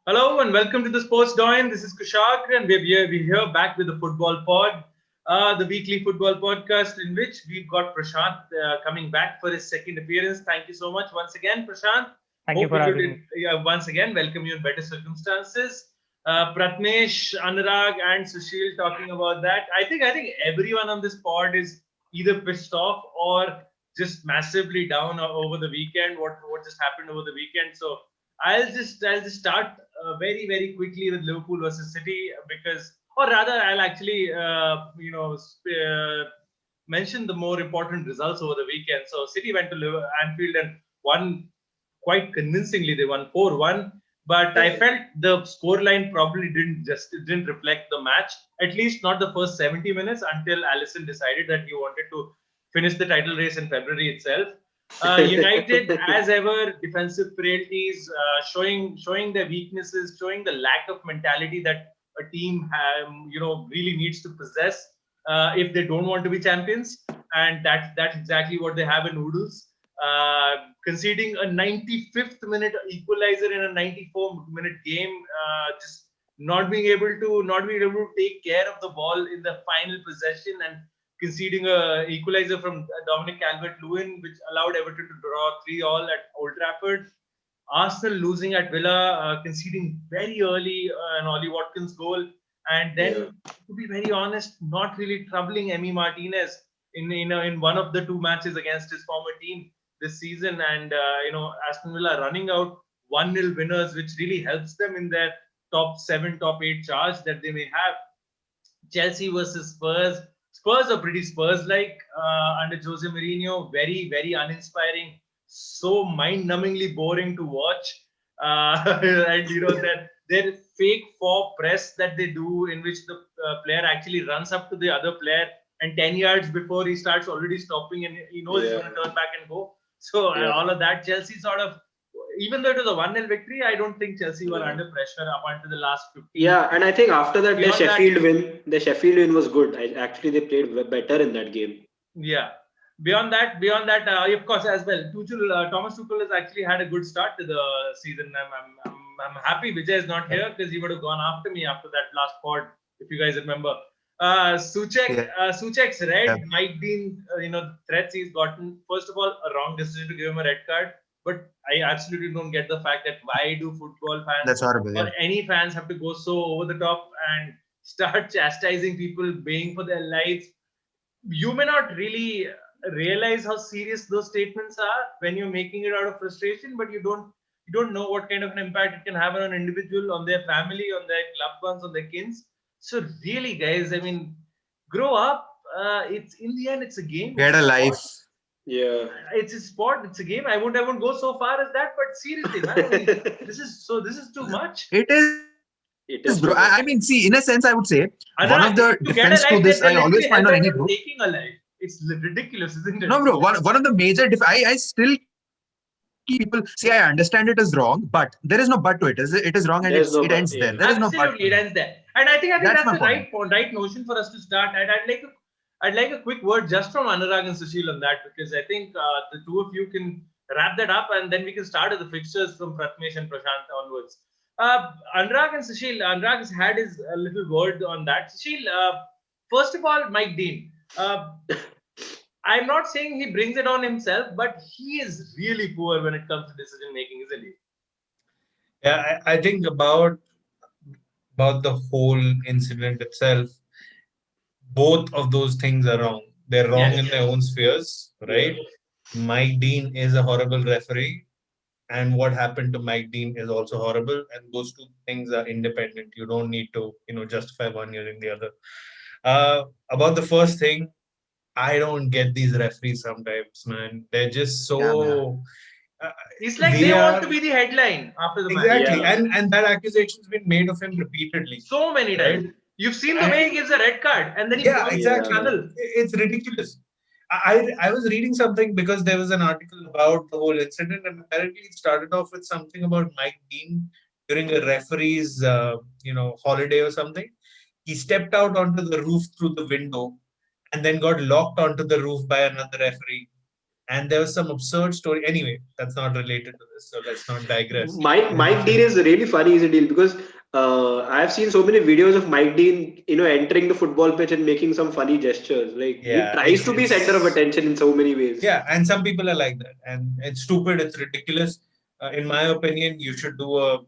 Hello and welcome to the Sports Doyen. This is Kushag and we're here back with the Football Pod, the weekly football podcast in which we've got Prashant coming back for his second appearance. Thank you so much once again, Prashant. Thank you Hope for you having did me. once again welcome you in better circumstances. Pratmesh, Anurag, and Sushil talking about that. I think everyone on this pod is either pissed off or just massively down over the weekend. What just happened over the weekend? So I'll just start very quickly with Liverpool versus City because, or rather, I'll actually mention the more important results over the weekend. So City went to Anfield and won quite convincingly. They won 4-1. But I Yeah, felt the scoreline probably didn't reflect the match. At least not the first 70 minutes until Alisson decided that he wanted to finish the title race in February itself. United, as ever, defensive frailties, showing their weaknesses, showing the lack of mentality that a team really needs to possess if they don't want to be champions, and that's exactly what they have in Noodles. Conceding a 95th minute equalizer in a 94-minute game, just not being able to take care of the ball in the final possession and conceding a equalizer from Dominic Calvert-Lewin, which allowed Everton to draw 3-all at Old Trafford. Arsenal losing at Villa, conceding very early an Ollie Watkins goal, and yeah, then, to be very honest, not really troubling Emi Martinez in one of the two matches against his former team this season, and Aston Villa running out 1-0 winners, which really helps them in their top seven, top eight charge that they may have. Chelsea versus Spurs. Spurs are pretty Spurs-like under Jose Mourinho. Very, very uninspiring. So mind-numbingly boring to watch. And their fake four press that they do, in which the player actually runs up to the other player and 10 yards before he starts already stopping and he knows he's yeah, going to turn back and go. So yeah, all of that, Chelsea sort of, even though it was a 1-0 victory, I don't think Chelsea were yeah. under pressure up until the last 15 Yeah, and I think after that, beyond that, The Sheffield win was good. Actually, they played better in that game. yeah. Beyond that, of course, as well. Thomas Tuchel has actually had a good start to the season. I'm happy Vijay is not here because he would have gone after me after that last pod, if you guys remember. Soucek's Yeah, red might be, threats he's gotten. First of all, a wrong decision to give him a red card. But I absolutely don't get the fact that why do football fans that's horrible. or Yeah, any fans have to go so over the top and start chastising people, baying for their lives. You may not really realize how serious those statements are when you're making it out of frustration, but you don't know what kind of an impact it can have on an individual, on their family, on their loved ones, on their kids. So really, guys, I mean, grow up. It's in the end, it's a game, it's get a a sport. life. Yeah. It's a sport, it's a game. I won't go so far as that, but seriously, man, I mean, this is too much. It is, bro. It I is mean, too see, much. in a sense, I would say one of the Anurag, to defense get to a this, life, I they're always literally find on hell any bent on group. taking a life. It's ridiculous, isn't it? No, bro. One of the major I still keep people see. I understand it is wrong, but there is no but to it. It is wrong and it There's ends no there. There but. is no Yeah. but to it. Absolutely, it ends there. And I think That's that's my the point. right notion for us to start. And I'd like a quick word just from Anurag and Sushil on that, because I think the two of you can wrap that up, and then we can start with the fixtures from Pratmesh and Prashant onwards. Anurag and Sushil, Anurag has had his little word on that. Sushil, first of all, Mike Dean. I'm not saying he brings it on himself, but he is really poor when it comes to decision making, isn't he? Yeah, I think about the whole incident itself. Both of those things are wrong. They're wrong Yes. in their own spheres, Yeah. right? Mike Dean is a horrible referee, and what happened to Mike Dean is also horrible. And those two things are independent. You don't need to, justify one using the other. About the first thing, I don't get these referees sometimes, man. They're just Yeah, man. so. Uh, It's like they they want to are be the headline after the match. exactly, Yeah. and that accusation's been made of him repeatedly, So many right? times. You've seen the way he And gives a red card and then he yeah, becomes exactly. Yeah. channel. It's ridiculous. I was reading something because there was an article about the whole incident, and apparently it started off with something about Mike Dean during a referee's, holiday or something. He stepped out onto the roof through the window, and then got locked onto the roof by another referee. And there was some absurd story. Anyway, that's not related to this, so let's not digress. Mike Dean is really funny, is a deal, because I have seen so many videos of Mike Dean, entering the football pitch and making some funny gestures. Like he tries to be center of attention in so many ways. Yeah, and some people are like that, and it's stupid. It's ridiculous. In my opinion, you should do a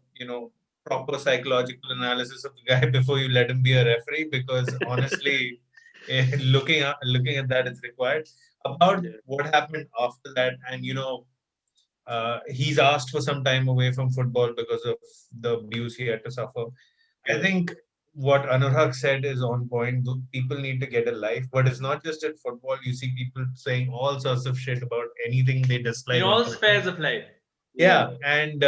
proper psychological analysis of the guy before you let him be a referee, because honestly, looking at that, it's required. About what happened after that, and he's asked for some time away from football because of the abuse he had to suffer. I think what Anurag said is on point. People need to get a life, but it's not just in football. You see people saying all sorts of shit about anything they dislike. In all spheres of life. Yeah, and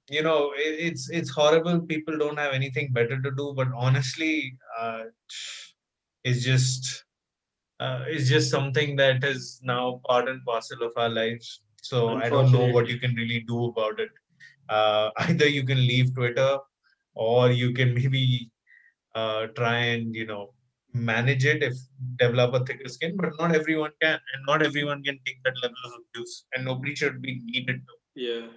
it's horrible. People don't have anything better to do, but honestly, it's just something that is now part and parcel of our lives. So I don't know what you can really do about it. Either you can leave Twitter, or you can maybe try and manage it, if develop a thicker skin. But not everyone can, and not everyone can take that level of abuse, and nobody should be needed to. Yeah.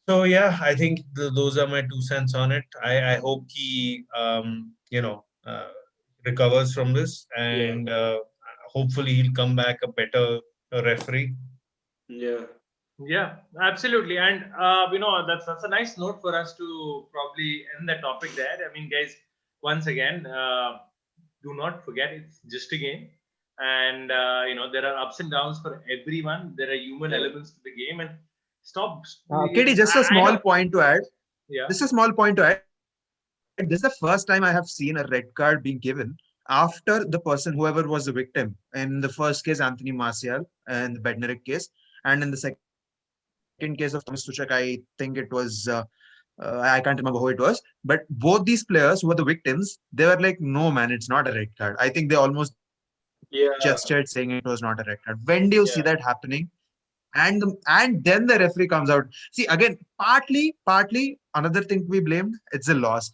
So yeah, I think those are my 2 cents on it. I hope he recovers from this, and hopefully he'll come back a better referee. Yeah. Yeah, absolutely. And that's a nice note for us to probably end the topic there. I mean, guys, once again, do not forget, it's just a game, and there are ups and downs for everyone. There are human elements to the game, and stop. KD, just a small point to add. Yeah. This is a small point to add. This is the first time I have seen a red card being given after the person, whoever was the victim. In the first case, Anthony Martial, and the Bednarik case, and in the second case of Thomas Tuchek, I think it was. I can't remember who it was, but both these players who were the victims, they were like, "No, man, it's not a red card." I think they almost gestured saying it was not a red card. When do you see that happening? And then the referee comes out. See, again, partly another thing to be blamed, it's the laws.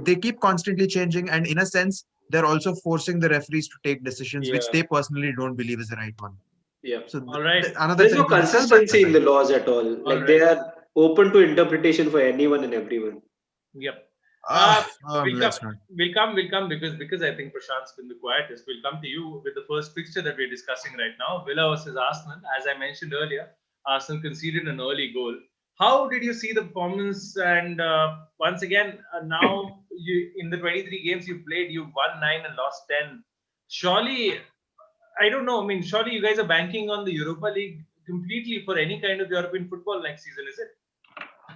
They keep constantly changing, and in a sense, they're also forcing the referees to take decisions which they personally don't believe is the right one. Yeah. So All right. There's no consistency in the laws at all. Like they are open to interpretation for anyone and everyone. Yep. Let's not. We'll come because I think Prashant's been the quietest. We'll come to you with the first fixture that we're discussing right now, Villa versus Arsenal. As I mentioned earlier, Arsenal conceded an early goal. How did you see the performance? And once again, now you in the 23 games you played, you won 9 and lost 10. Surely, I don't know. I mean, surely you guys are banking on the Europa League completely for any kind of European football next season, is it?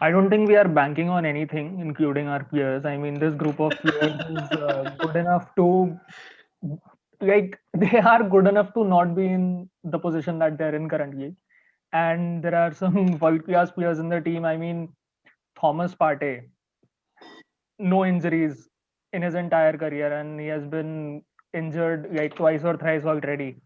I don't think we are banking on anything, including our players. I mean, this group of players is good enough to, they are good enough to not be in the position that they're in currently. And there are some world-class players in the team. I mean, Thomas Partey, no injuries in his entire career, and he has been injured like twice or thrice already.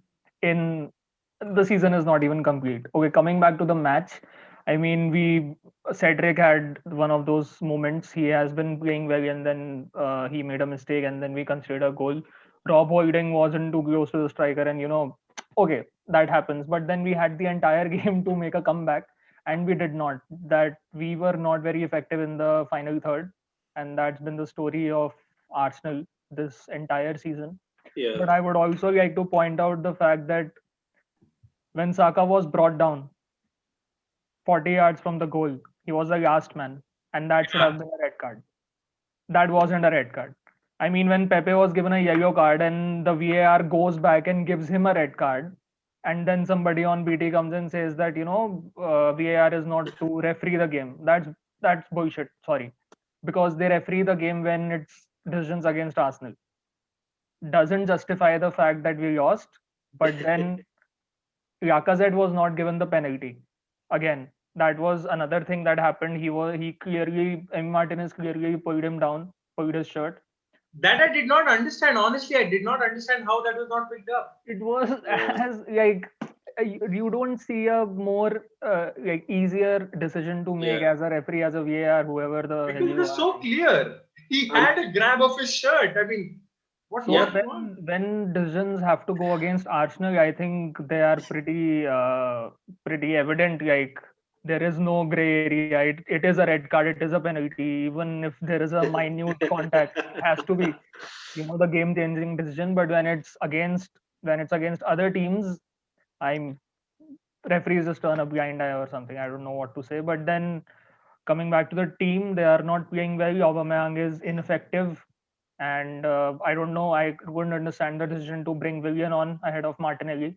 The season is not even complete. Okay, coming back to the match, I mean, Cedric had one of those moments. He has been playing well, and then he made a mistake, and then we conceded a goal. Rob Holding wasn't too close to the striker, and okay, that happens. But then we had the entire game to make a comeback, and we did not. That we were not very effective in the final third, and that's been the story of Arsenal this entire season. Yeah. But I would also like to point out the fact that when Saka was brought down 40 yards from the goal, he was the last man, and that should have been a red card. That wasn't a red card. I mean, when Pepe was given a yellow card and the VAR goes back and gives him a red card, and then somebody on BT comes and says that VAR is not to referee the game. That's bullshit. Sorry, because they referee the game when it's decisions against Arsenal. Doesn't justify the fact that we lost, but then Lacazette was not given the penalty. Again, that was another thing that happened. Martinez clearly pulled him down, pulled his shirt. That I did not understand. Honestly, I did not understand how that was not picked up. It was as like you don't see a more easier decision to make as a referee, as a VAR, whoever the. It was so clear. He had a grab of his shirt. I mean, What So Yeah. went wrong? when decisions have to go against Arsenal, I think they are pretty evident. Like there is no gray area. It is a red card. It is a penalty. Even if there is a minute contact, it has to be the game changing decision. But when it's against other teams, I'm referees just turn a blind eye or something. I don't know what to say. But then coming back to the team, they are not playing well. Aubameyang is ineffective, and I don't know. I couldn't understand the decision to bring Willian on ahead of Martinelli.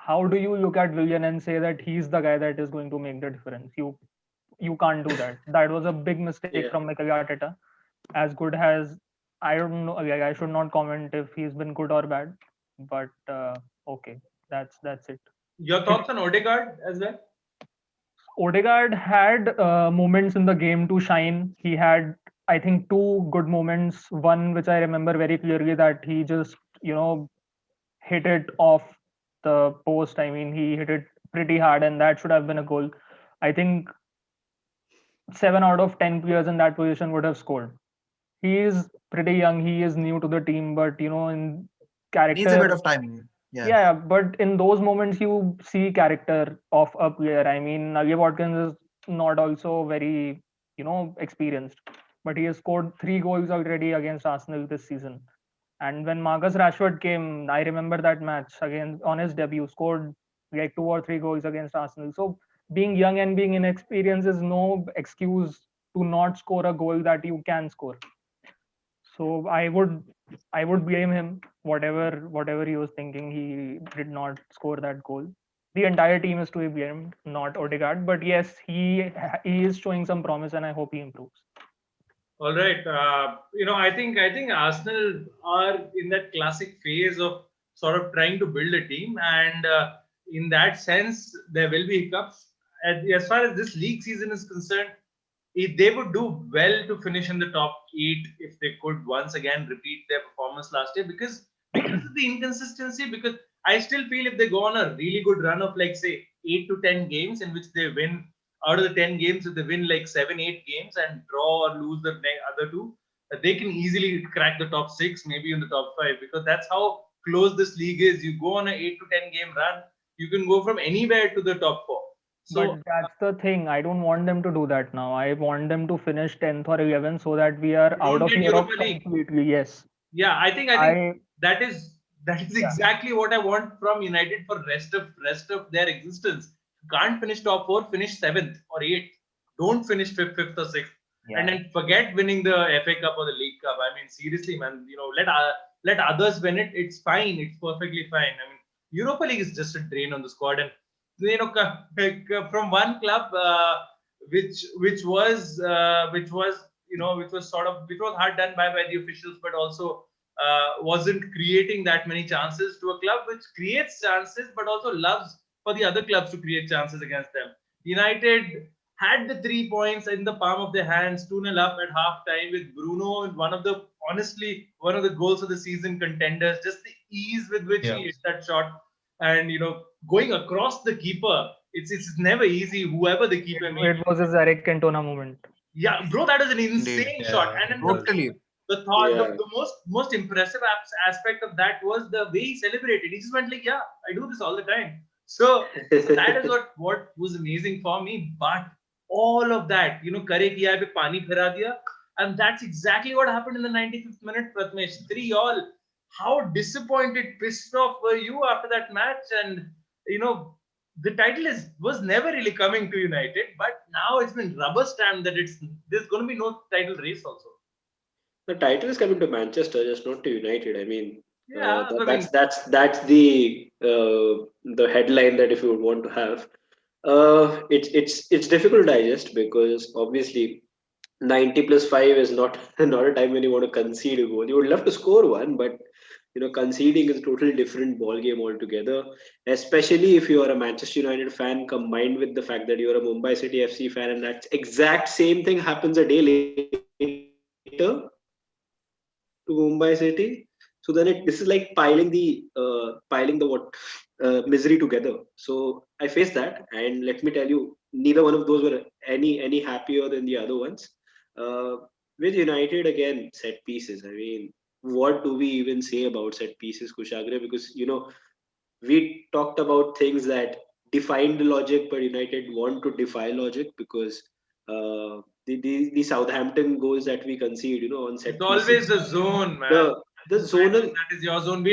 How do you look at Willian and say that he's the guy that is going to make the difference? You can't do that. That was a big mistake Yeah. from Mikel Arteta. As good as I don't know, like, I should not comment if he's been good or bad, but okay, that's it. Your thoughts on Odegaard as well? Odegaard had moments in the game to shine. He had, I think, two good moments. One which I remember very clearly that he just, hit it off the post. I mean, he hit it pretty hard, and that should have been a goal. I think 7 out of 10 players in that position would have scored. He is pretty young. He is new to the team, but in Needs a bit character, of time. Yeah. yeah, but in those moments you see character of a player. I mean, Nugget Watkins is not also very, experienced, but he has scored 3 goals already against Arsenal this season. And when Marcus Rashford came, I remember that match again on his debut, scored like 2 or 3 goals against Arsenal. So being young and being inexperienced is no excuse to not score a goal that you can score. So I would blame him. Whatever he was thinking, he did not score that goal. The entire team is to be blamed, not Odegaard. But yes, he is showing some promise, and I hope he improves. All right. I think Arsenal are in that classic phase of sort of trying to build a team, and in that sense, there will be hiccups. As far as this league season is concerned, if they would do well to finish in the top 8, if they could once again repeat their performance last year, because of the inconsistency. Because I still feel if they go on a really good run of like say 8 to 10 games in which they win out of the 10 games, if they win like 7, 8 games and draw or lose the other two, they can easily crack the top 6, maybe in the top 5, because that's how close this league is. You go on an 8 to 10 game run, you can go from anywhere to the top 4. But So that's the thing. I don't want them to do that now. I want them to finish 10th or 11th so that we are you out don't of get Europe Europa League. completely. Yes. Yeah, I think I that is Yeah. exactly what I want from United for rest of their existence. You can't finish top 4, finish 7th or 8th. Don't finish 5th or 6th, and Yeah. then forget winning the FA Cup or the League Cup. I mean, seriously, man. Let others win it. It's fine. It's perfectly fine. I mean, Europa League is just a drain on the squad, and from one club which was hard done by the officials, but also wasn't creating that many chances, to a club which creates chances but also loves for the other clubs to create chances against them. United had the 3 points in the palm of their hands, 2-0 up at half time with Bruno, honestly, one of the goals of the season contenders. Just the ease with which he hit that shot, and going across the keeper. It's never easy, whoever the keeper may be. It was his Eric Cantona moment. Yeah, bro, that was an insane Indeed. shot. Yeah, And then it was. Totally. the thought, Yeah. the most impressive aspect of that was the way he celebrated. He just went like, "Yeah, I do this all the time." So that is what was amazing for me. But all of that, kare kiya pe pani phira diya, and that's exactly what happened in the 95th minute. Pratmesh, 3-all. How disappointed, pissed off were you after that match? And the title was never really coming to United, but now it's been rubber stamped that there's going to be no title race also. The title is coming to Manchester, just not to United. I mean, Yeah, I mean, that's the headline that if you would want to have. It's difficult to digest because obviously 90 plus 5 is not not a time when you want to concede a goal. You would love to score one, but conceding is a totally different ball game altogether. Especially if you are a Manchester United fan, combined with the fact that you are a Mumbai City FC fan, and that exact same thing happens a day later to Mumbai City. So then this is like piling the misery together. So I faced that, and let me tell you, neither one of those were any happier than the other ones. Uh, with United again, set pieces. I mean, what do we even say about set pieces, Kushagra? Because we talked about things that define the logic, but United want to defy logic because the Southampton goals that we concede, on It's set always pieces, the zone, man. the You find out zonal, that is your zone.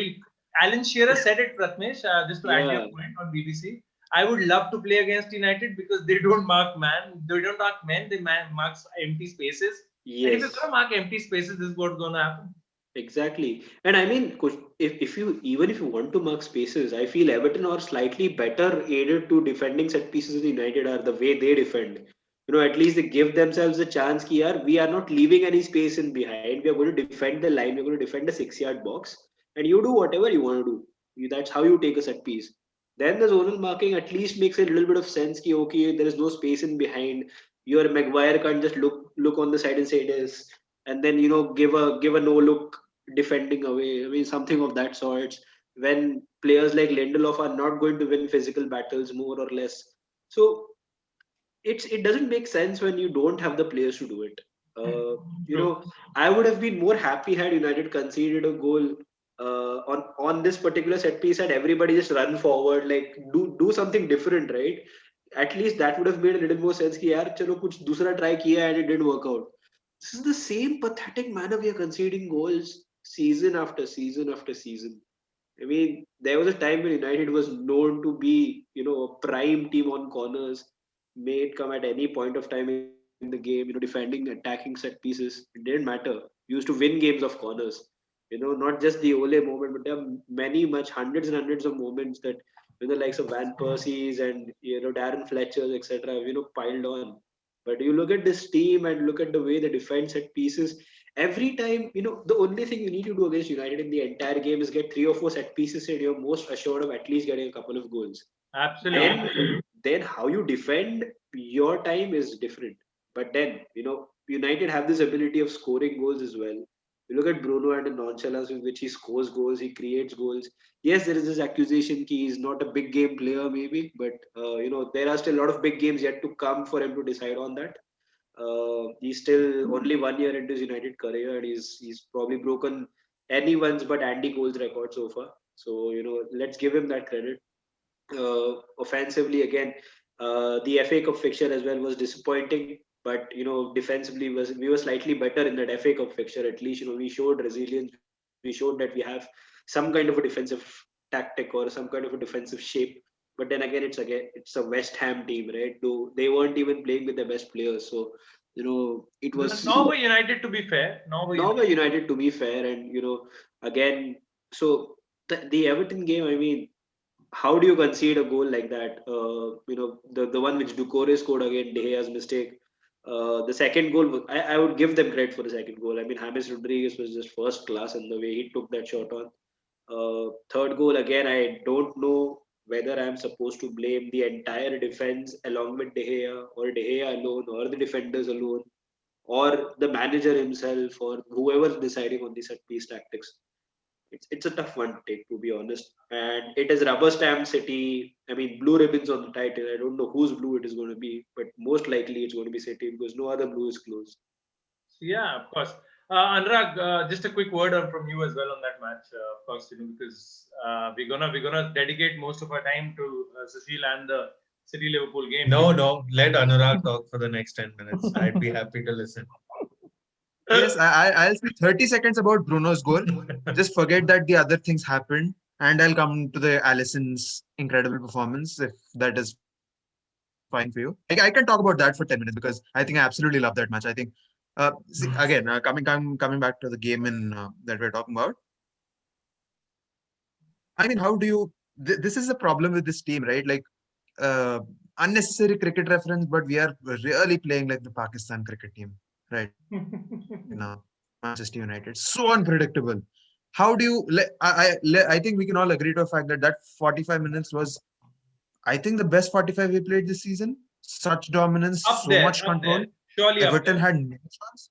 Alan Shearer said it, Pratmesh, just to add your yeah, point on BBC. I would love to play against United because they don't mark man. They don't mark men. They mark empty spaces. And if you're yes. gonna mark empty spaces, this is what's gonna happen. Exactly. And I mean, if you even if you want to mark spaces, I feel Everton are slightly better aided to defending set pieces than United are the way they defend. At least they give themselves a chance ki, yaar, we are not leaving any space in behind. We are going to defend the line. We're going to defend the 6-yard box. And you do whatever you want to do. That's how you take a set piece. Then the zonal marking at least makes a little bit of sense ki, okay, there is no space in behind. Your Maguire can't just look on the side and say this, and then give a no look defending away. I mean, something of that sort. When players like Lindelof are not going to win physical battles, more or less, so it doesn't make sense when you don't have the players to do it. Uh, you True. know, I would have been more happy had United conceded a goal on this particular set piece and everybody just run forward, like do something different, right? At least that would have made a little more sense. Ki, yaar, chalo kuch dusra try kiya and it didn't work out. This is the same pathetic manner we are conceding goals season after season after season. I mean, there was a time when United was known to be, a prime team on corners, may it come at any point of time in the game, defending, attacking set pieces. It didn't matter. We used to win games of corners. Not just the Ole moment, but there are many, much hundreds and hundreds of moments that, the likes of Van Persie's and, Darren Fletcher's, etc., piled on. But you look at this team and look at the way they defend set pieces. Every time, the only thing you need to do against United in the entire game is get 3 or 4 set pieces, and you're most assured of at least getting a couple of goals. Absolutely. Then how you defend your time is different. But then, United have this ability of scoring goals as well. You look at Bruno and the nonchalance with which he scores goals, he creates goals. Yes, there is this accusation that he's not a big game player, maybe, but there are still a lot of big games yet to come for him to decide on that. He's still only 1 year into his United career, and he's probably broken anyone's but Andy Cole's record so far. So let's give him that credit. Offensively, again, the FA Cup fixture as well was disappointing, but defensively we were slightly better in that FA Cup fixture. At least we showed resilience. We showed that we have some kind of a defensive tactic or some kind of a defensive shape. But then again, it's a West Ham team, right? They weren't even playing with their best players, so it was Nor were United, to be fair. Nor were now United. United, to be fair, and again, so the Everton game. I mean, how do you concede a goal like that? The one which Ducore scored again, De Gea's mistake. The second goal, I would give them credit for the second goal. I mean, James Rodriguez was just first class in the way he took that shot on. Third goal, again, I don't know whether I'm supposed to blame the entire defense along with De Gea or De Gea alone or the defenders alone or the manager himself or whoever's deciding on the set piece tactics. It's a tough one to take, to be honest. And it is rubber stamp City. I mean, blue ribbons on the title. I don't know whose blue it is going to be, but most likely it's going to be City because no other blue is close. Yeah, of course. Anurag, just a quick word from you as well on that match, of course, because we're gonna dedicate most of our time to Cecile and the City Liverpool game. No, let Anurag talk for the next 10 minutes. I'd be happy to listen. Yes, I'll say 30 seconds about Bruno's goal. Just forget that the other things happened, and I'll come to the Alisson's incredible performance if that is fine for you. I can talk about that for 10 minutes because I think I absolutely love that match. I think see, again, coming back to the game in that we're talking about. I mean, how do you? This is the problem with this team, right? Like uh, unnecessary cricket reference, but we are really playing like the Pakistan cricket team right now. Manchester United, so unpredictable. How do you? I think we can all agree to the fact that that 45 minutes was, I think, the best 45 we played this season. Such dominance, Up so there, much up control. there, surely up Everton there. had no chance.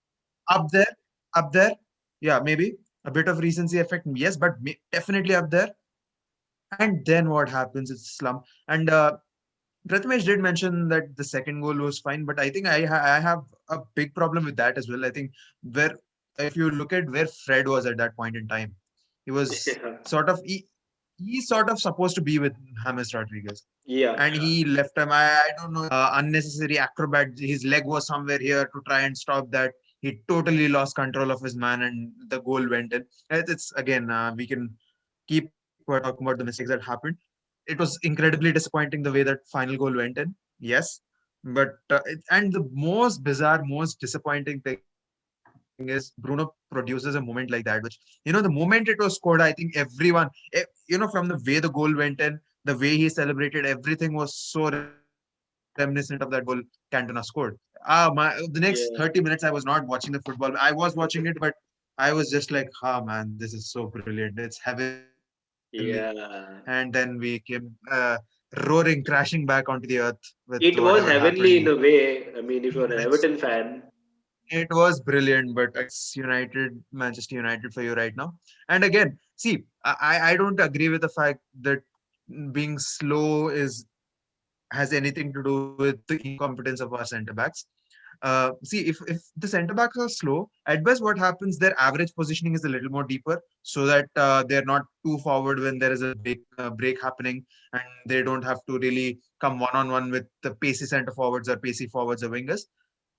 Up there, up there. Yeah, maybe a bit of recency effect, yes, but definitely up there. And then what happens? It's slump. And Prathamesh did mention that the second goal was fine, but I think I have a big problem with that as well. I think where if you look at where Fred was at that point in time, he was Yeah, sort of he's sort of supposed to be with James Rodriguez, yeah, and he left him. I don't know, unnecessary acrobat. His leg was somewhere here to try and stop that. He totally lost control of his man, and the goal went in. It's again, we can keep talking about the mistakes that happened. It was incredibly disappointing the way that final goal went in. Yes, but and the most bizarre, most disappointing thing is Bruno produces a moment like that, which the moment it was scored, I think everyone, from the way the goal went in, the way he celebrated, everything was so reminiscent of that goal Cantona scored. The next 30 minutes I was not yeah, watching the football. I was watching it, but I was just like, ah man, this is so brilliant. It's heavenly. And then we came yeah. roaring, crashing back onto the earth with whatever It happened. was heavenly in a way. I mean, 15 if you're an minutes. Everton fan, It was brilliant, but it's Manchester United for you right now. And again, see, I don't agree with the fact that being slow is has anything to do with the incompetence of our centre backs. See, if the centre backs are slow, at best, what happens? Their average positioning is a little more deeper, so that they're not too forward when there is a break happening, and they don't have to really come one on one with the pacey centre forwards or pacey forwards or wingers.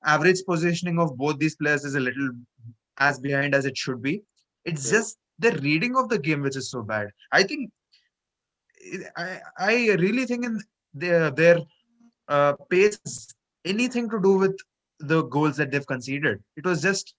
Average positioning of both these players is a little as behind as it should be. It's yeah. just the reading of the game which is so bad. I think I really think in their pace has anything to do with the goals that they've conceded. It was just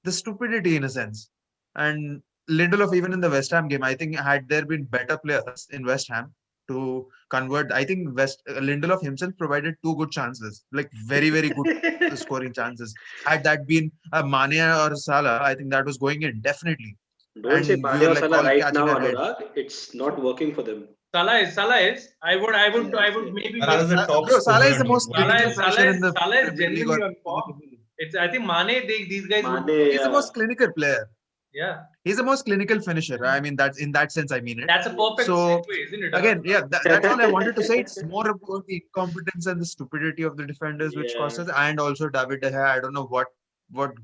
the stupidity in a sense. And Lindelof, even in the West Ham game, I think had there been better players in West Ham to convert, I think Lindelof himself provided two good chances, like very, very good scoring chances. Had that been Mane or Salah, I think that was going in definitely. Don't say And we Mane were or like Salah all right catching now, our heads. Anurag. It's not working for them. Salah is. I would Same. maybe Salah give is the top Bro, Salah is scorer the too. most What are you clinical saying? finisher in the Salah is Premier League or genuinely on in the form. Premier League. It's I think Mane these guys would Mane, He's the yeah. most clinical player. yeah. He's the most clinical finisher. I mean, that's in that sense, I mean it. That's a perfect So segue, isn't it? again, yeah, that's all I wanted to say. It's more about the incompetence and the stupidity of the defenders which Yeah. causes, and also David De Gea. I don't know what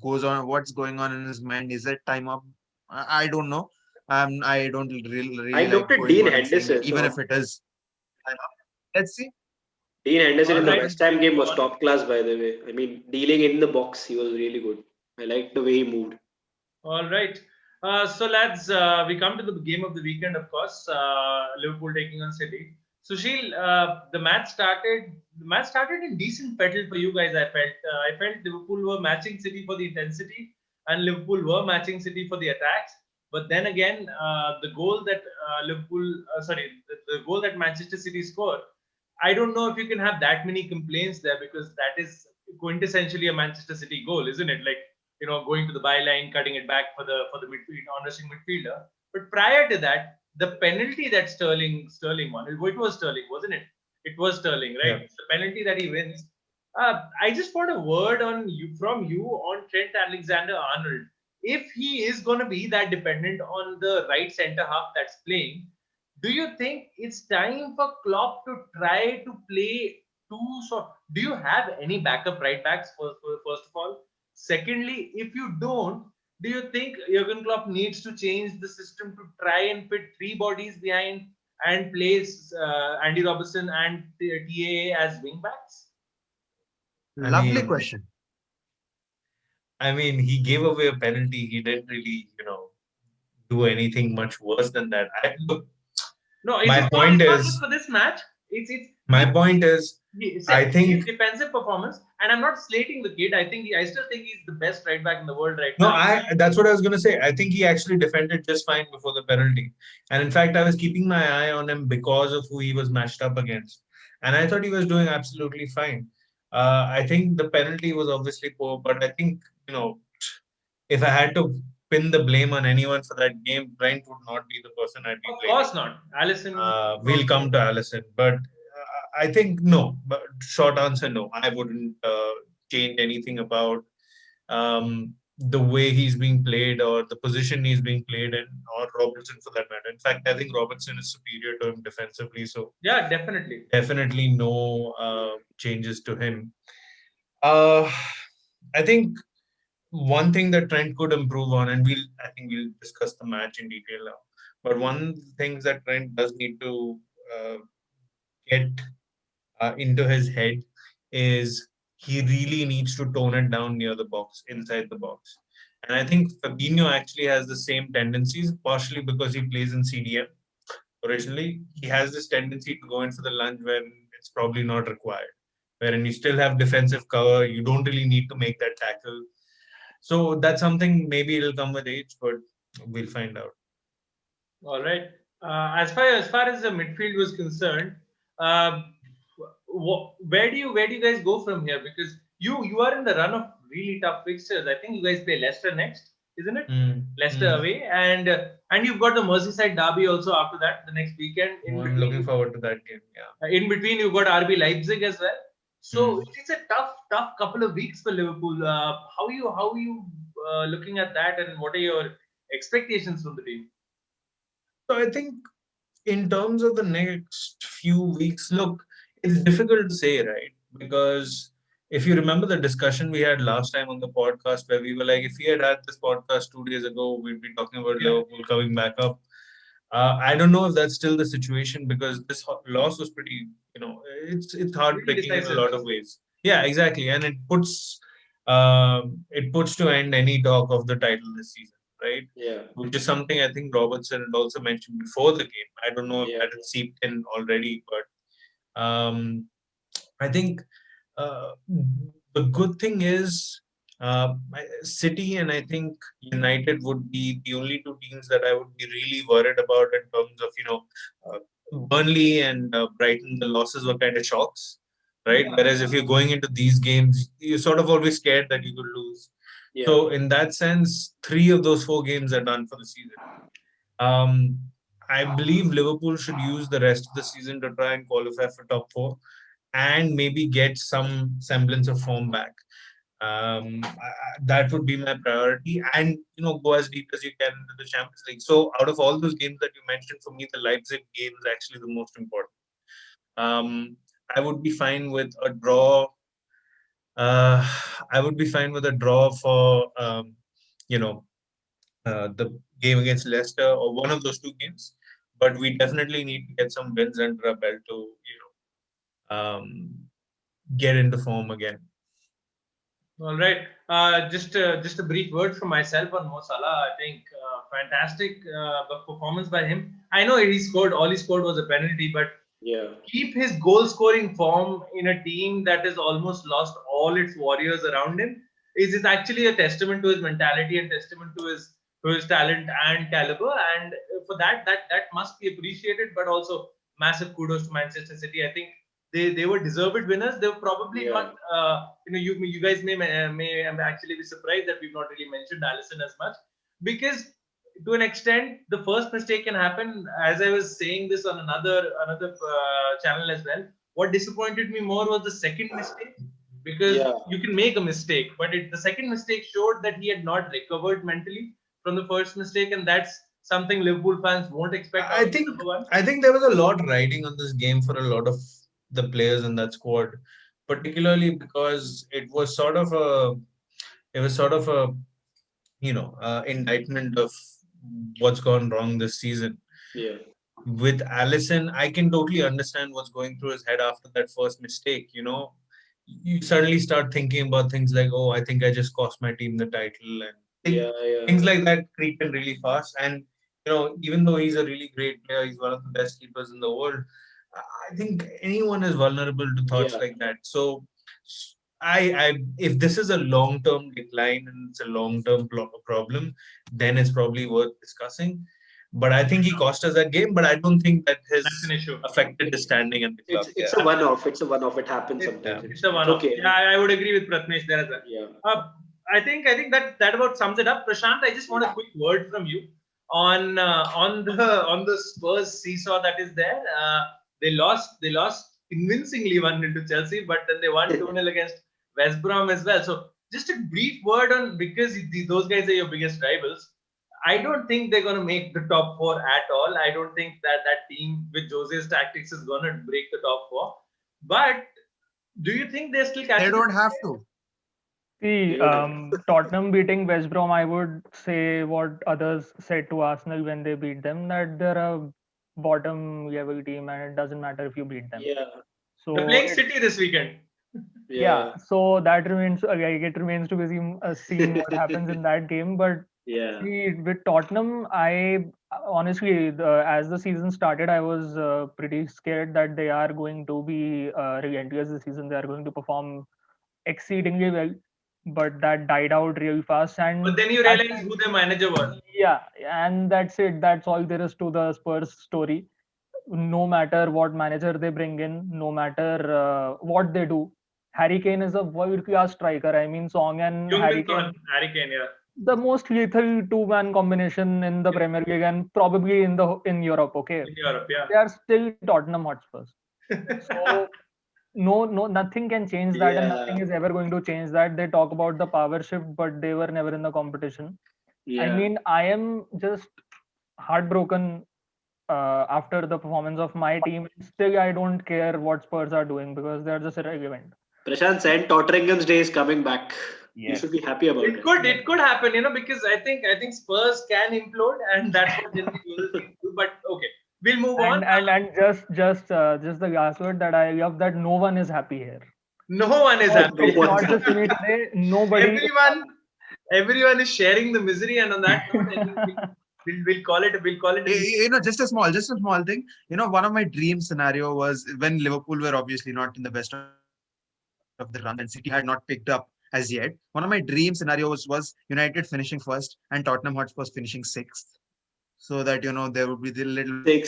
goes on, what's going on in his mind. Is it time up? I don't know. I don't I really like looked at going Dean on and saying it, Henderson. even if So it is time up. Let's see. Dean Henderson All in the right, West Ham game go was on. top class, by the way. I mean, dealing in the box, he was really good. I liked the way he moved. All right. So lads, we come to the game of the weekend, of course. Liverpool taking on City. Sushil, the match started. The match started in decent pedal for you guys. I felt Liverpool were matching City for the intensity, and Liverpool were matching City for the attacks. But then again, the goal that the goal that Manchester City scored. I don't know if you can have that many complaints there because that is quintessentially a Manchester City goal, isn't it? Like going to the byline, cutting it back for the midfield, on-rushing midfielder. But prior to that, the penalty that Sterling won, it was Sterling, wasn't it? It was Sterling, Yeah. right? The penalty that he wins. I just want a word from you on Trent Alexander-Arnold. If he is going to be that dependent on the right centre half that's playing, do you think it's time for Klopp to try to play two sort? Do you have any backup right backs first of all? Secondly, if you don't, do you think Jurgen Klopp needs to change the system to try and put three bodies behind and place Andy Robertson and TAA as wing backs? I Lovely mean, question. he gave away a penalty. He didn't really, do anything much worse than that. Look, No, my it's point not just is, for this match. It's my point is, I his think defensive performance, and I'm not slating the kid. I still think he's the best right back in the world right no, now. that's what I was gonna say. I think he actually defended just fine before the penalty, and in fact, I was keeping my eye on him because of who he was matched up against, and I thought he was doing absolutely fine. I think the penalty was obviously poor, but I think if I had to pin the blame on anyone for that game, Brent would not be the person I'd be Of blaming. course not. Alisson. We'll come to Alisson, but I think no. But short answer, no. I wouldn't change anything about the way he's being played or the position he's being played in, or Robertson for that matter. In fact, I think Robertson is superior to him defensively, so Yeah, definitely. definitely no changes to him. Uh, I think one thing that Trent could improve on, and I think we'll discuss the match in detail now. But one thing that Trent does need to uh, get into his head is he really needs to tone it down near the box, inside the box. And I think Fabinho actually has the same tendencies, partially because he plays in CDM originally. He has this tendency to go in for the lunge when it's probably not required, wherein you still have defensive cover, you don't really need to make that tackle. So that's something maybe it'll come with age, but we'll find out. All right. As far as the midfield was concerned, uh, where do you guys go from here? Because you are in the run of really tough fixtures. I think you guys play Leicester next, isn't it? Mm, Leicester mm. away, and you've got the Merseyside derby also after that the next weekend. Oh, I'm looking forward to that game. Yeah. In between you've got RB Leipzig as well. So Mm. it's a tough couple of weeks for Liverpool. How are you looking at that, and what are your expectations from the team? So I think in terms of the next few weeks, look, it's difficult to say, right? Because if you remember the discussion we had last time on the podcast, where we were like, if we had this podcast 2 days ago, we'd be talking about Yeah. Liverpool coming back up. I don't know if that's still the situation because this loss was pretty, it's Pretty heartbreaking in a decisive. lot of ways. Yeah, exactly, and it puts to end any talk of the title this season, right? Yeah, Which is something I think Robertson had also mentioned before the game. I don't know if yeah, that had seeped in already, but I think uh, the good thing is City and I think United would be the only two teams that I would be really worried about in terms of uh, Burnley and Brighton. The losses were kind of shocks, right? Yeah. Whereas if you're going into these games, you're sort of always scared that you could lose. yeah, So in that sense, three of those four games are done for the season. Um, I believe Liverpool should use the rest of the season to try and qualify for top four and maybe get some semblance of form back. That would be my priority, and go as deep as you can into the Champions League. So, out of all those games that you mentioned, for me, the Leipzig game is actually the most important. Um, I would be fine with a draw. Uh, I would be fine with a draw for you know the game against Leicester or one of those two games. But we definitely need to get some wins under our belt to get into form again. All right. Just a brief word from myself on Mo Salah. I think fantastic performance by him. I know all he scored was a penalty, but yeah, keep his goal scoring form in a team that has almost lost all its warriors around him is actually a testament to his mentality and testament to his talent and caliber. And for that must be appreciated, but also massive kudos to Manchester City. I think they were deserved winners. They were probably yeah, not. You guys may actually be surprised that we've not really mentioned Alisson as much, because to an extent the first mistake can happen. As I was saying this on another channel as well, what disappointed me more was the second mistake, because yeah. you can make a mistake, but the second mistake showed that he had not recovered mentally from the first mistake, and that's something Liverpool fans won't expect I out of the think number one. I think there was a lot riding on this game for a lot of the players in that squad, particularly because it was sort of a indictment of what's gone wrong this season. Yeah, With Alisson, I can totally understand what's going through his head after that first mistake. You suddenly start thinking about things like, oh, I think I just cost my team the title, and yeah, things yeah, like that creep in really fast. And even though he's a really great player, he's one of the best keepers in the world. I think anyone is vulnerable to thoughts yeah, like that. So, if this is a long-term decline and it's a long-term problem, then it's probably worth discussing. But I think he cost us that game. But I don't think that That's an has issue. affected his standing at the club. it's Yeah, a one-off. It's a one-off. It happens It, sometimes. it's a It's one-off. okay. Yeah, I would agree with Pratnesh there as well. Yeah, Uh, I think that about sums it up. Prashant, I just want a quick word from you on the Spurs seesaw that is there. They lost convincingly 1-0 to Chelsea, but then they won 2-0 against West Brom as well. So just a brief word on, because those guys are your biggest rivals. I don't think they're going to make the top four at all. I don't think that team with Jose's tactics is going to break the top four. But do you think they're still They catching? don't have to. See, Tottenham beating West Brom, I would say what others said to Arsenal when they beat them, that they're a bottom level team and it doesn't matter if you beat them. Yeah, They're So playing it, City this weekend. yeah, yeah, so that remains like it remains to be seen what happens in that game. But yeah. see, with Tottenham, I honestly, as the season started, I was pretty scared that they are going to be relentless this season. They are going to perform exceedingly well, but that died out really fast. But And then you that's realize it. who their manager was. Yeah, and that's it. That's all there is to the Spurs story. No matter what manager they bring in, no matter what they do, Harry Kane is a world-class striker. I mean, Song and Harry Jung-Min Kane, Son, Harry Kane, yeah. the most lethal two-man combination in the Premier League and probably in Europe. Okay, In Europe, yeah. they are still Tottenham Hotspurs. So no, nothing can change that, and Yeah, nothing is ever going to change that. They talk about the power shift, but they were never in the competition. I yeah. mean, I am just heartbroken after the performance of my team. Still, I don't care what Spurs are doing because they're just irrelevant. Prashant said Tottenham's day is coming back. You Yes. should be happy about It it. could, it could happen, because I think Spurs can implode, and that's what generally uses teams do. But okay, we'll move on. And just the last word that I love that no one is happy here. No one is Not, happy. No it's one's not just happy. me today. Nobody. is Everyone is sharing the misery, and on that note, I think we'll call it. We'll call it. Just a small thing. One of my dream scenario was when Liverpool were obviously not in the best of the run and City had not picked up as yet. One of my dream scenarios was United finishing first and Tottenham Hotspur finishing sixth, so that there would be the little bit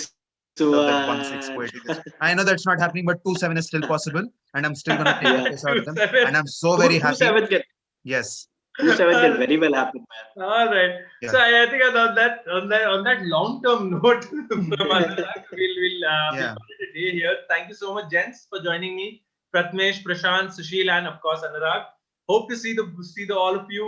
of that 1-6 poetic. 6-1. I know that's not happening, but 2-7 is still possible, and I'm still gonna take the piss out of them, and I'm so very happy. 2-7 can Yes, 2-7 can very well happen, man. All right. yeah, So I think on that long-term note from Anurag, we'll yeah. call it a day here. Thank you so much, gents, for joining me. Pratmesh, Prashant, Sushil, and of course Anurag. Hope to see the all of you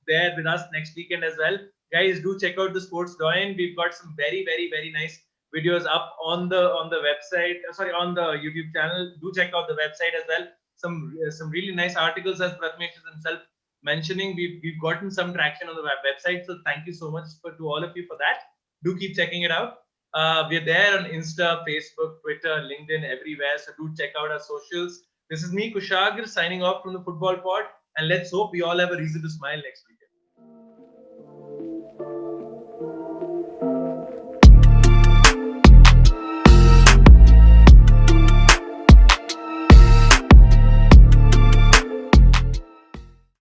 there with us next weekend as well. Guys, do check out the Sports Doyen. We've got some very very very nice videos up on the website. Sorry, on the YouTube channel. Do check out the website as well. Some really nice articles, as Pratmesh is himself mentioning. We've gotten some traction on the website, so thank you so much to all of you for that. Do keep checking it out. We're there on Insta, Facebook, Twitter, LinkedIn, everywhere, so do check out our socials. This is me, Kushagra, signing off from the Football Pod, and let's hope we all have a reason to smile next week.